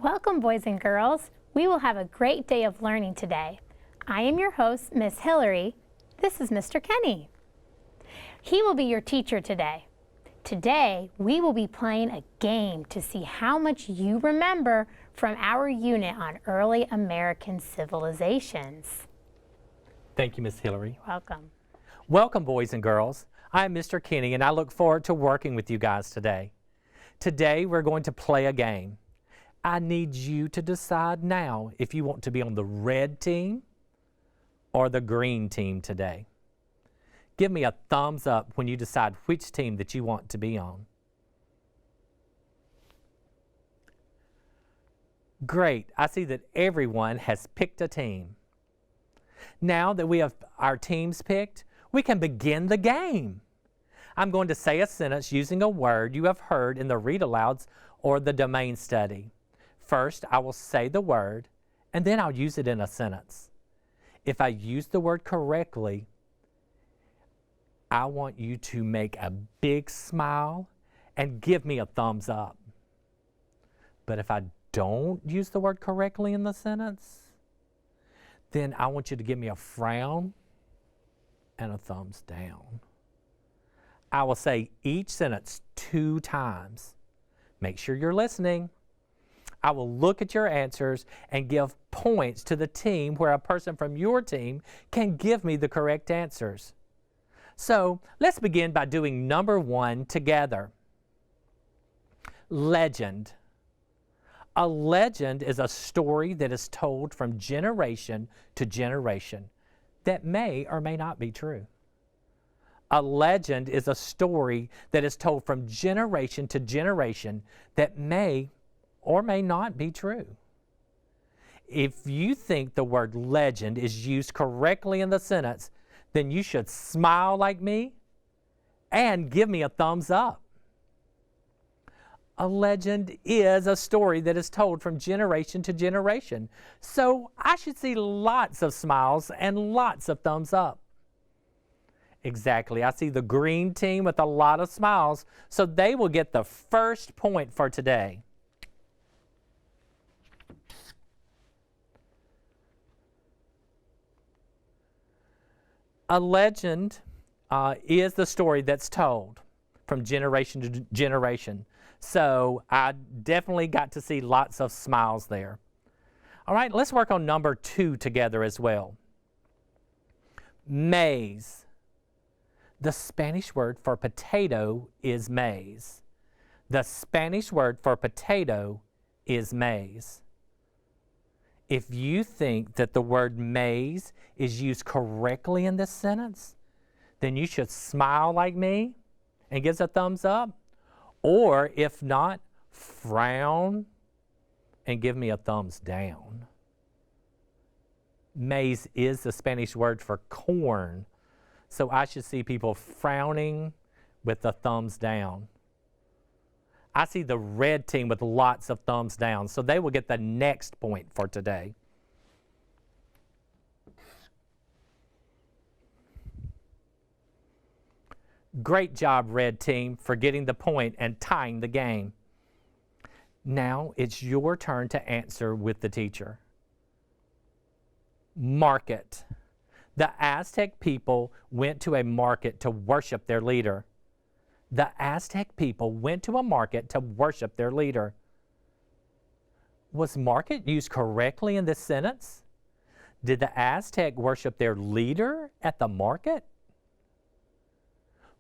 Welcome, boys and girls. We will have a great day of learning today. I am your host, Miss Hillary. This is Mr. Kenny. He will be your teacher today. Today, we will be playing a game to see how much you remember from our unit on early American civilizations. Thank you, Miss Hillary. Welcome. Welcome, boys and girls. I'm Mr. Kenny, and I look forward to working with you guys today. Today, we're going to play a game. I need you to decide now if you want to be on the red team or the green team today. Give me a thumbs up when you decide which team that you want to be on. Great. I see that everyone has picked a team. Now that we have our teams picked, we can begin the game. I'm going to say a sentence using a word you have heard in the read-alouds or the domain study. First, I will say the word, and then I'll use it in a sentence. If I use the word correctly, I want you to make a big smile and give me a thumbs up. But if I don't use the word correctly in the sentence, then I want you to give me a frown and a thumbs down. I will say each sentence 2 times. Make sure you're listening. I will look at your answers and give points to the team where a person from your team can give me the correct answers. So let's begin by doing number 1 together. Legend. A legend is a story that is told from generation to generation that may or may not be true. A legend is a story that is told from generation to generation that may or may not be true. If you think the word legend is used correctly in the sentence, then you should smile like me and give me a thumbs up. A legend is a story that is told from generation to generation. So I should see lots of smiles and lots of thumbs up. Exactly. I see the green team with a lot of smiles, so they will get the first point for today. A legend is the story that's told from generation to generation. So I definitely got to see lots of smiles there. All right, let's work on number 2 together as well. Maize. The Spanish word for potato is maize. The Spanish word for potato is maize. If you think that the word maize is used correctly in this sentence, then you should smile like me and give us a thumbs up. Or if not, frown and give me a thumbs down. Maize is the Spanish word for corn, so I should see people frowning with the thumbs down. I see the red team with lots of thumbs down, so they will get the next point for today. Great job, red team, for getting the point and tying the game. Now it's your turn to answer with the teacher. Market. The Aztec people went to a market to worship their leader. The Aztec people went to a market to worship their leader. Was market used correctly in this sentence? Did the Aztec worship their leader at the market?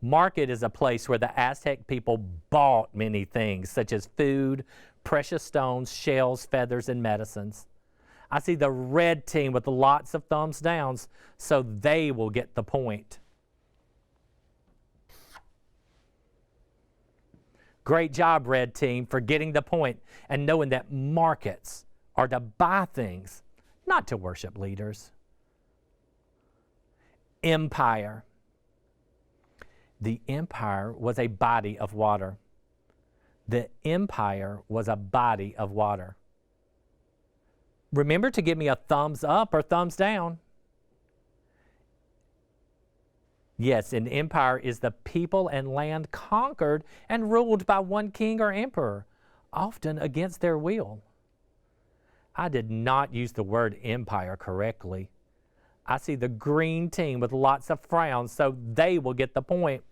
Market is a place where the Aztec people bought many things, such as food, precious stones, shells, feathers, and medicines. I see the red team with lots of thumbs downs, so they will get the point. Great job, red team, for getting the point and knowing that markets are to buy things, not to worship leaders. Empire. The empire was a body of water. The empire was a body of water. Remember to give me a thumbs up or thumbs down. Yes, an empire is the people and land conquered and ruled by one king or emperor, often against their will. I did not use the word empire correctly. I see the green team with lots of frowns, so they will get the point.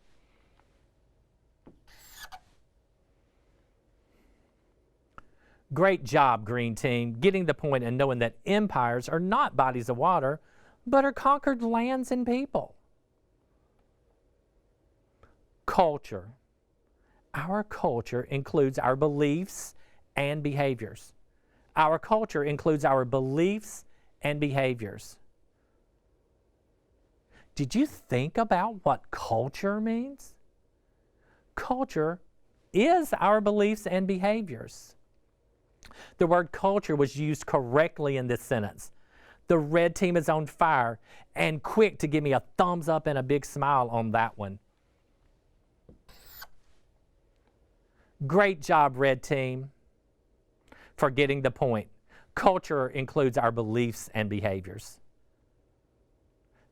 Great job, green team, getting the point and knowing that empires are not bodies of water, but are conquered lands and people. Culture. Our culture includes our beliefs and behaviors. Our culture includes our beliefs and behaviors. Did you think about what culture means? Culture is our beliefs and behaviors. The word culture was used correctly in this sentence. The red team is on fire and quick to give me a thumbs up and a big smile on that one. Great job, red team, for getting the point. Culture includes our beliefs and behaviors.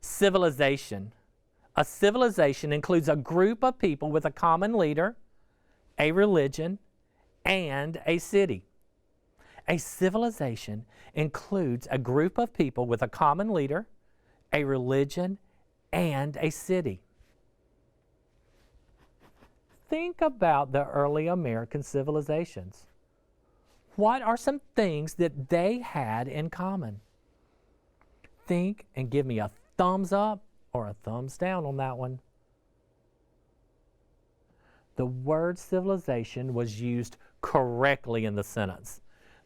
Civilization. A civilization includes a group of people with a common leader, a religion, and a city. A civilization includes a group of people with a common leader, a religion, and a city. Think about the early American civilizations. What are some things that they had in common? Think and give me a thumbs up or a thumbs down on that one. The word civilization was used correctly in the sentence.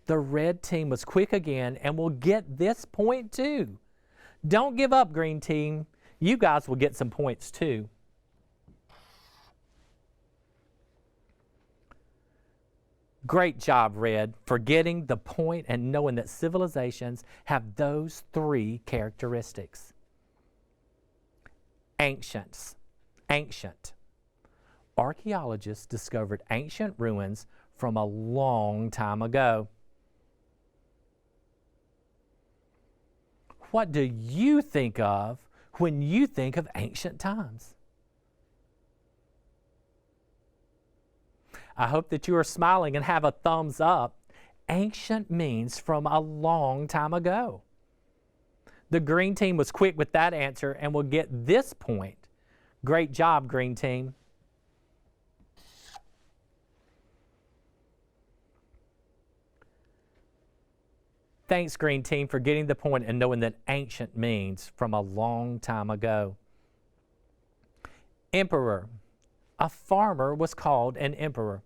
The red team was quick again and will get this point too. Don't give up, green team. You guys will get some points too. Great job, red, for getting the point and knowing that civilizations have those three characteristics. Ancient. Archaeologists discovered ancient ruins from a long time ago. What do you think of when you think of ancient times? I hope that you are smiling and have a thumbs up. Ancient means from a long time ago. The green team was quick with that answer and will get this point. Great job, green team. Thanks, green team, for getting the point and knowing that ancient means from a long time ago. Emperor. A farmer was called an emperor.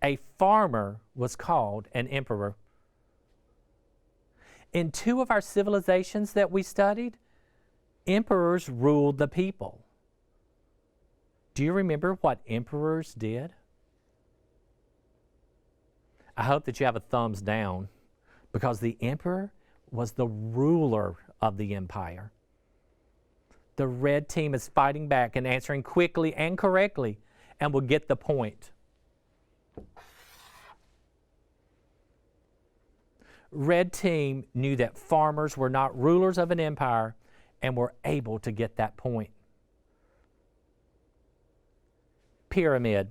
A farmer was called an emperor. In two of our civilizations that we studied, emperors ruled the people. Do you remember what emperors did? I hope that you have a thumbs down, because the emperor was the ruler of the empire. The red team is fighting back and answering quickly and correctly and will get the point. Red team knew that farmers were not rulers of an empire and were able to get that point. Pyramid.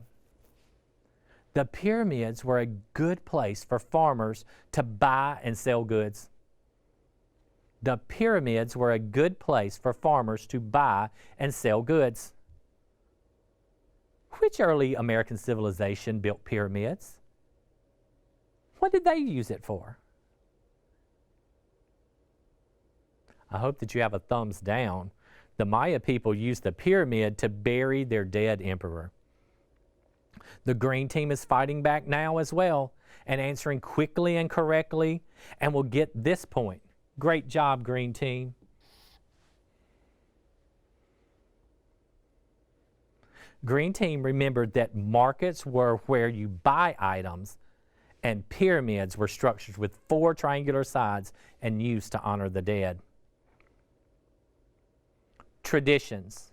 The pyramids were a good place for farmers to buy and sell goods. The pyramids were a good place for farmers to buy and sell goods. Which early American civilization built pyramids? What did they use it for? I hope that you have a thumbs down. The Maya people used the pyramid to bury their dead emperor. The green team is fighting back now as well and answering quickly and correctly and will get this point. Great job, green team. Green team remembered that markets were where you buy items and pyramids were structures with 4 triangular sides and used to honor the dead. Traditions.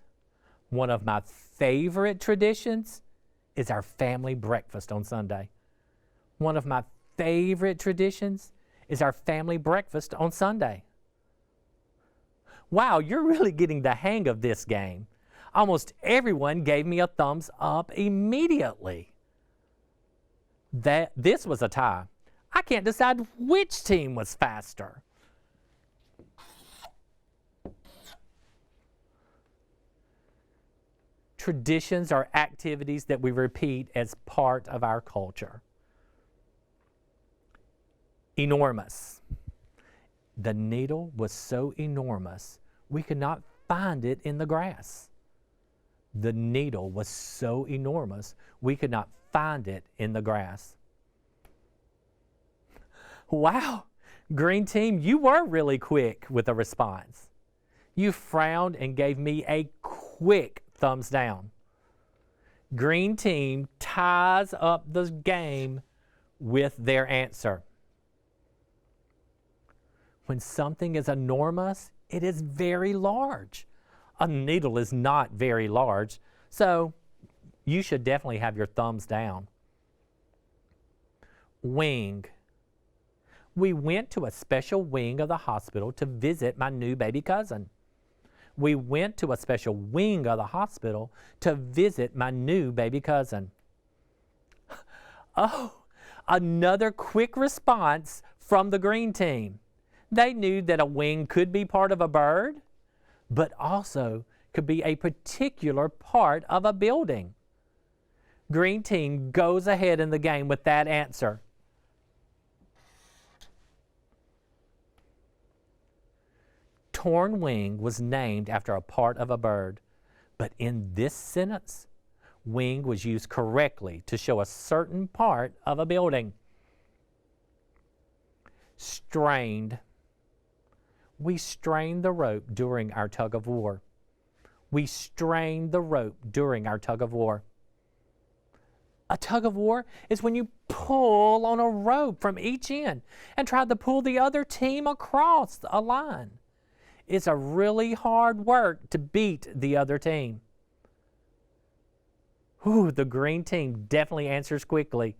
One of my favorite traditions is our family breakfast on Sunday. One of my favorite traditions is our family breakfast on Sunday. Wow, you're really getting the hang of this game. Almost everyone gave me a thumbs up immediately. This was a tie. I can't decide which team was faster. Traditions are activities that we repeat as part of our culture. Enormous. The needle was so enormous, we could not find it in the grass. The needle was so enormous, we could not find it in the grass. Wow, green team, you were really quick with a response. You frowned and gave me a quick thumbs down. Green team ties up the game with their answer. When something is enormous, it is very large. A needle is not very large, so you should definitely have your thumbs down. Wing. We went to a special wing of the hospital to visit my new baby cousin. We went to a special wing of the hospital to visit my new baby cousin. Oh, another quick response from the green team. They knew that a wing could be part of a bird, but also could be a particular part of a building. Green team goes ahead in the game with that answer. Torn wing was named after a part of a bird, but in this sentence, wing was used correctly to show a certain part of a building. Strained. We strained the rope during our tug of war. We strained the rope during our tug of war. A tug of war is when you pull on a rope from each end and try to pull the other team across a line. It's a really hard work to beat the other team. Ooh, the green team definitely answers quickly.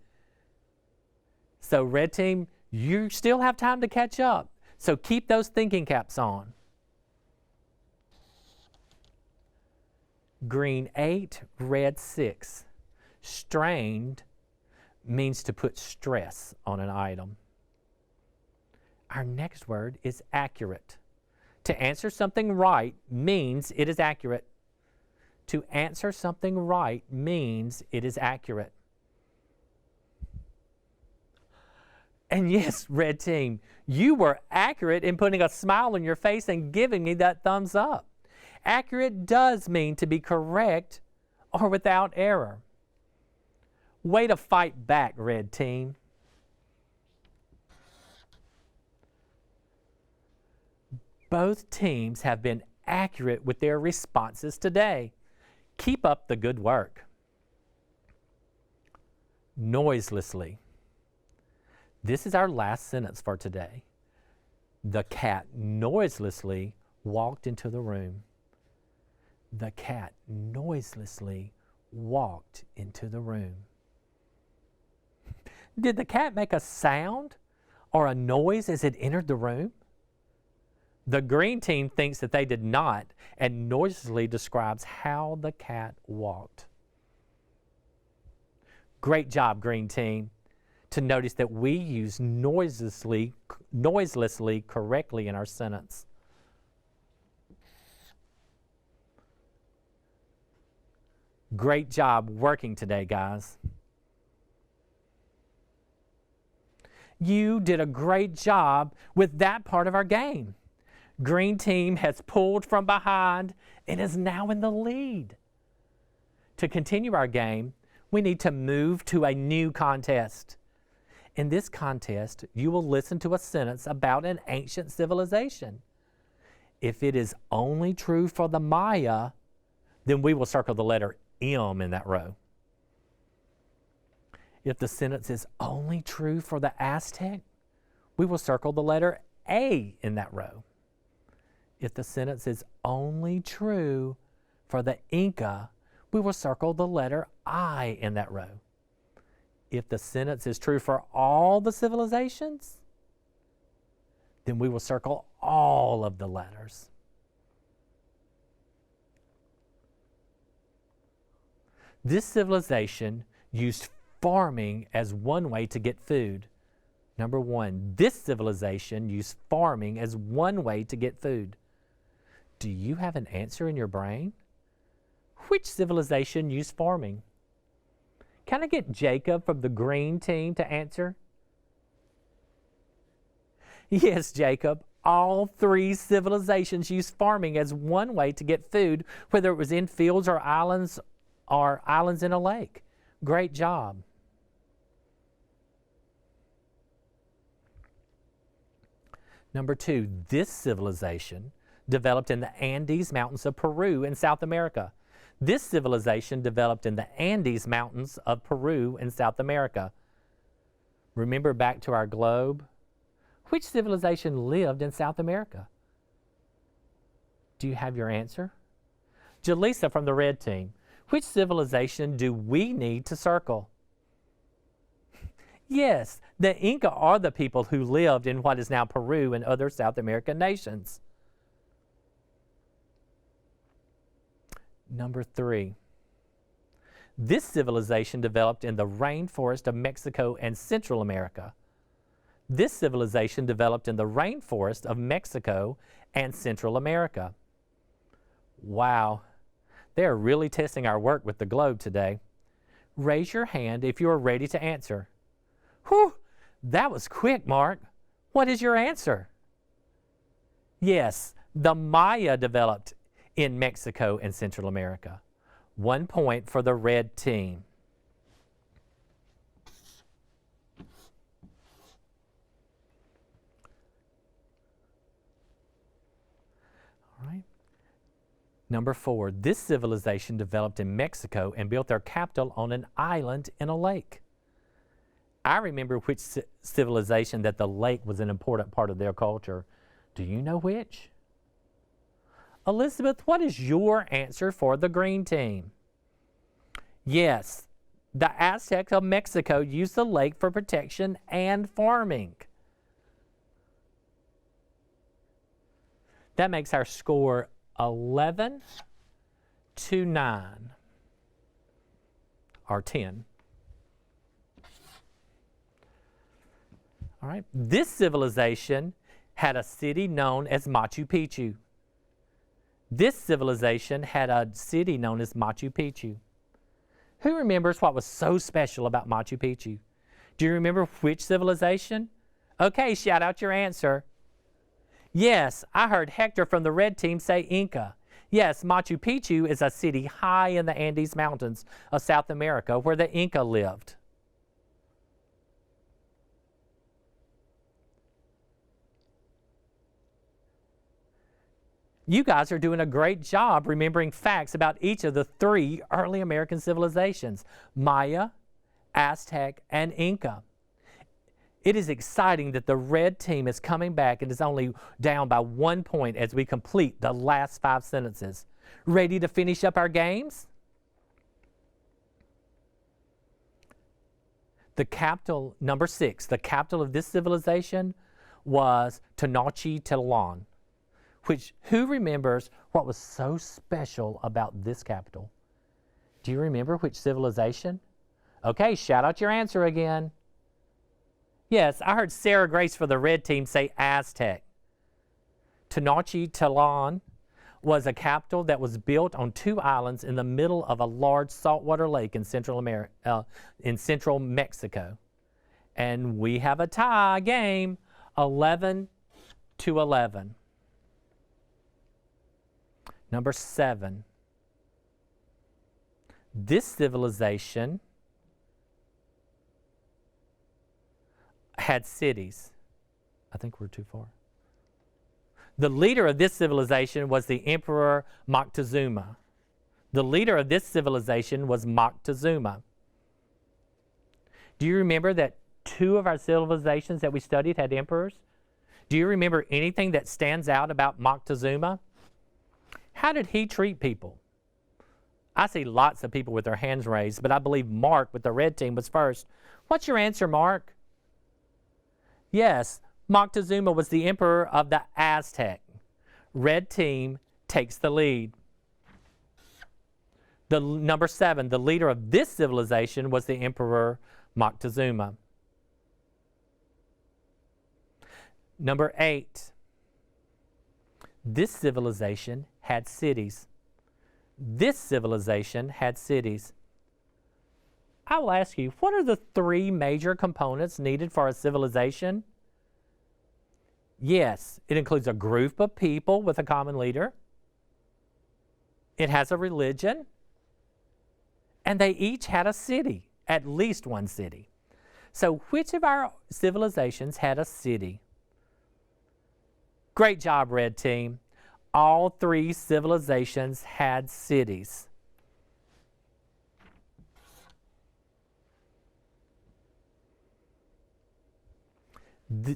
So red team, you still have time to catch up. So keep those thinking caps on. Green 8, red 6. Strained means to put stress on an item. Our next word is accurate. To answer something right means it is accurate. To answer something right means it is accurate. And yes, red team, you were accurate in putting a smile on your face and giving me that thumbs up. Accurate does mean to be correct or without error. Way to fight back, red team. Both teams have been accurate with their responses today. Keep up the good work. Noiselessly. This is our last sentence for today. The cat noiselessly walked into the room. The cat noiselessly walked into the room. Did the cat make a sound or a noise as it entered the room? The green team thinks that they did not, and noiselessly describes how the cat walked. Great job, green team, to notice that we use noiselessly correctly in our sentence. Great job working today, guys. You did a great job with that part of our game. Green team has pulled from behind and is now in the lead. To continue our game, we need to move to a new contest. In this contest, you will listen to a sentence about an ancient civilization. If it is only true for the Maya, then we will circle the letter M in that row. If the sentence is only true for the Aztec, we will circle the letter A in that row. If the sentence is only true for the Inca, we will circle the letter I in that row. If the sentence is true for all the civilizations, then we will circle all of the letters. This civilization used farming as one way to get food. Number 1, this civilization used farming as one way to get food. Do you have an answer in your brain? Which civilization used farming? Can I get Jacob from the green team to answer? Yes, Jacob. All 3 civilizations used farming as one way to get food, whether it was in fields or islands in a lake. Great job. Number 2, this civilization developed in the Andes Mountains of Peru in South America. This civilization developed in the Andes Mountains of Peru in South America. Remember back to our globe? Which civilization lived in South America? Do you have your answer? Jaleesa from the red team, which civilization do we need to circle? Yes, the Inca are the people who lived in what is now Peru and other South American nations. Number 3, this civilization developed in the rainforest of Mexico and Central America. This civilization developed in the rainforest of Mexico and Central America. Wow, they are really testing our work with the globe today. Raise your hand if you are ready to answer. Whew, that was quick, Mark. What is your answer? Yes, the Maya developed in Mexico and Central America. 1 point for the red team. All right. Number 4, this civilization developed in Mexico and built their capital on an island in a lake. I remember which civilization that the lake was an important part of their culture. Do you know which? Elizabeth, what is your answer for the green team? Yes, the Aztecs of Mexico used the lake for protection and farming. That makes our score 11-9, or 10. All right, this civilization had a city known as Machu Picchu. This civilization had a city known as Machu Picchu. Who remembers what was so special about Machu Picchu? Do you remember which civilization? Okay, shout out your answer. Yes, I heard Hector from the red team say Inca. Yes, Machu Picchu is a city high in the Andes Mountains of South America where the Inca lived. You guys are doing a great job remembering facts about each of the 3 early American civilizations, Maya, Aztec, and Inca. It is exciting that the red team is coming back and is only down by 1 point as we complete the last 5 sentences. Ready to finish up our games? The capital, number 6, the capital of this civilization was Tenochtitlan. Who remembers what was so special about this capital? Do you remember which civilization? Okay, shout out your answer again. Yes, I heard Sarah Grace for the red team say Aztec. Tenochtitlan was a capital that was built on 2 islands in the middle of a large saltwater lake in central Mexico. And we have a tie game, 11-11. Number 7, this civilization had cities. I think we're too far. The leader of this civilization was the Emperor Moctezuma. The leader of this civilization was Moctezuma. Do you remember that 2 of our civilizations that we studied had emperors? Do you remember anything that stands out about Moctezuma? How did he treat people? I see lots of people with their hands raised, but I believe Mark with the red team was first. What's your answer, Mark? Yes, Moctezuma was the emperor of the Aztec. Red team takes the lead. Number 7, the leader of this civilization was the Emperor Moctezuma. Number 8. This civilization had cities. This civilization had cities. I will ask you, what are the 3 major components needed for a civilization? Yes, it includes a group of people with a common leader. It has a religion. And they each had a city, at least one city. So which of our civilizations had a city? Great job, Red Team. All 3 civilizations had cities.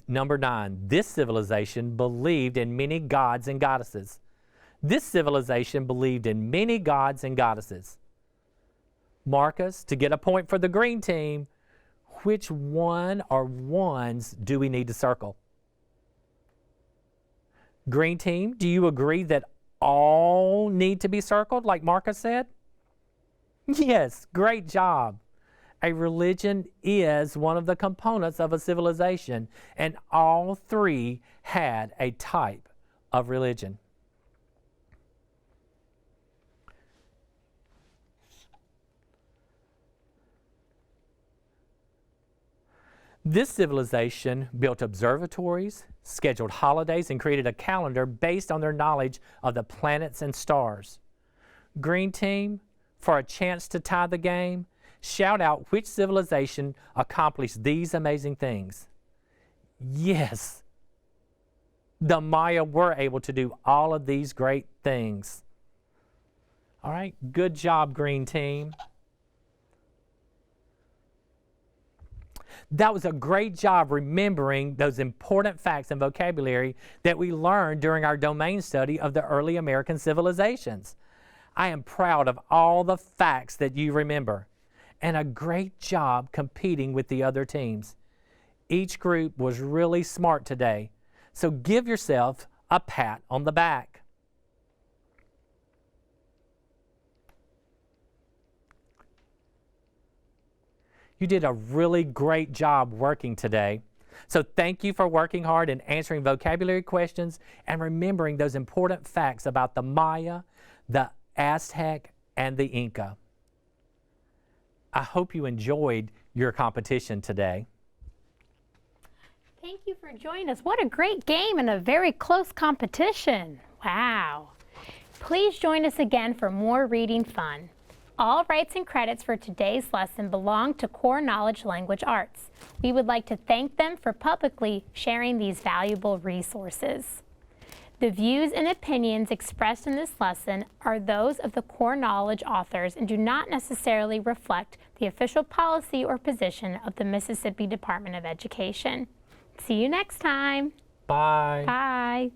Number 9, this civilization believed in many gods and goddesses. This civilization believed in many gods and goddesses. Marcus, to get a point for the green team, which one or ones do we need to circle? Green team, do you agree that all need to be circled, like Marcus said? Yes, great job. A religion is one of the components of a civilization, and all 3 had a type of religion. This civilization built observatories, scheduled holidays, and created a calendar based on their knowledge of the planets and stars. Green team, for a chance to tie the game, shout out which civilization accomplished these amazing things. Yes, the Maya were able to do all of these great things. All right, good job, green team. That was a great job remembering those important facts and vocabulary that we learned during our domain study of the early American civilizations. I am proud of all the facts that you remember, and a great job competing with the other teams. Each group was really smart today, so give yourself a pat on the back. You did a really great job working today. So thank you for working hard and answering vocabulary questions and remembering those important facts about the Maya, the Aztec, and the Inca. I hope you enjoyed your competition today. Thank you for joining us. What a great game and a very close competition. Wow. Please join us again for more reading fun. All rights and credits for today's lesson belong to Core Knowledge Language Arts. We would like to thank them for publicly sharing these valuable resources. The views and opinions expressed in this lesson are those of the Core Knowledge authors and do not necessarily reflect the official policy or position of the Mississippi Department of Education. See you next time. Bye. Bye.